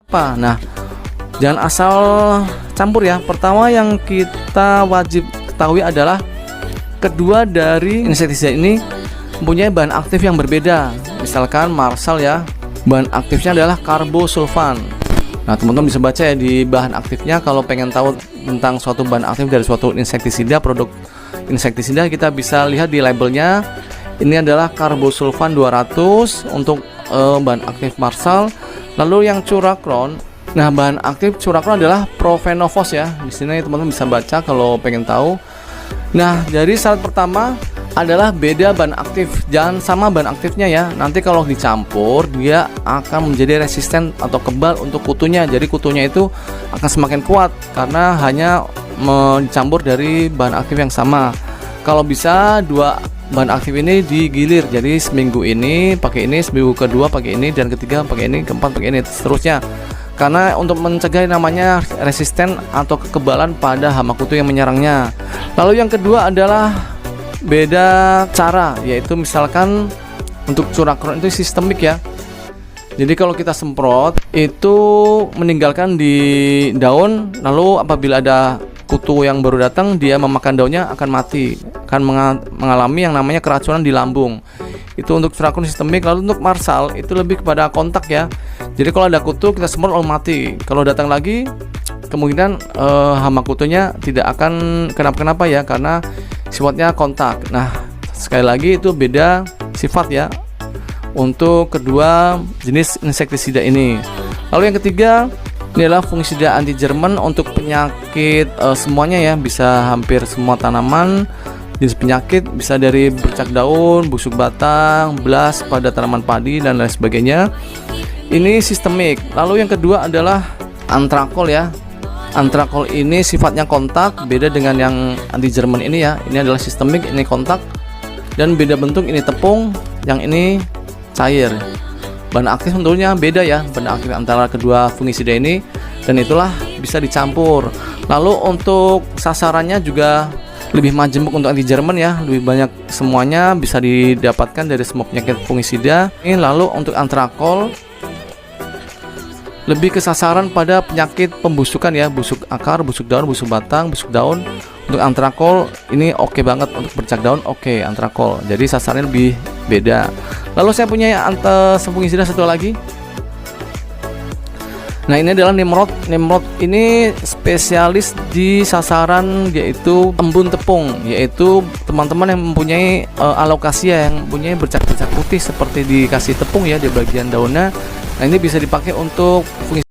apa. Nah, jangan asal campur ya. Pertama yang kita wajib ketahui adalah kedua dari insektisida ini mempunyai bahan aktif yang berbeda. Misalkan Marsal ya, bahan aktifnya adalah karbosulfan. Nah, teman-teman bisa baca ya di bahan aktifnya. Kalau pengen tahu tentang suatu bahan aktif dari suatu insektisida, produk insektisida, kita bisa lihat di labelnya. Ini adalah karbosulfan 200 untuk bahan aktif Marsal. Lalu yang Curaquron, nah bahan aktif Curaquron adalah Profenofos ya. Di sini teman-teman bisa baca kalau pengen tahu. Nah, jadi syarat pertama adalah beda bahan aktif, jangan sama bahan aktifnya ya. Nanti kalau dicampur dia akan menjadi resisten atau kebal untuk kutunya. Jadi kutunya itu akan semakin kuat karena hanya mencampur dari bahan aktif yang sama. Kalau bisa dua bahan aktif ini digilir, jadi seminggu ini pakai ini, seminggu kedua pakai ini, dan ketiga pakai ini, keempat pakai ini, seterusnya. Karena untuk mencegah namanya resisten atau kekebalan pada hama kutu yang menyerangnya. Lalu yang kedua adalah beda cara, yaitu misalkan untuk Curaquron itu sistemik ya. Jadi kalau kita semprot itu meninggalkan di daun, lalu apabila ada kutu yang baru datang, dia memakan daunnya akan mati, akan mengalami yang namanya keracunan di lambung. Itu untuk Curaquron sistemik. Lalu untuk Marsal itu lebih kepada kontak ya. Jadi kalau ada kutu kita semprot lalu mati. Kalau datang lagi kemungkinan hama kutunya tidak akan kenapa-kenapa ya, karena sifatnya kontak. Nah, sekali lagi itu beda sifat ya untuk kedua jenis insektisida ini. Lalu yang ketiga, ini adalah fungisida anti Jerman untuk penyakit semuanya ya, bisa hampir semua tanaman jenis penyakit, bisa dari bercak daun, busuk batang, belas pada tanaman padi dan lain sebagainya. Ini sistemik. Lalu yang kedua adalah Antrakol ya. Antrakol ini sifatnya kontak, beda dengan yang anti Jerman ini ya. Ini adalah sistemik, ini kontak dan beda bentuk, ini tepung, yang ini cair. Bahan aktif tentunya beda ya, bahan aktif antara kedua fungisida ini, dan itulah bisa dicampur. Lalu untuk sasarannya juga lebih majemuk untuk anti Jerman ya, lebih banyak, semuanya bisa didapatkan dari semua penyakit fungisida. Ini lalu untuk Antrakol lebih ke sasaran pada penyakit pembusukan ya, busuk akar, busuk daun, busuk batang, busuk daun. Untuk Antrakol ini oke banget, untuk bercak daun oke Antrakol. Jadi sasarannya lebih beda. Lalu saya punya fungisida satu lagi. Nah, ini adalah Nimrod. Nimrod ini spesialis di sasaran yaitu embun tepung, yaitu teman-teman yang mempunyai alokasia, yang mempunyai bercak-bercak putih seperti dikasih tepung ya di bagian daunnya. Nah, ini bisa dipakai untuk fungsi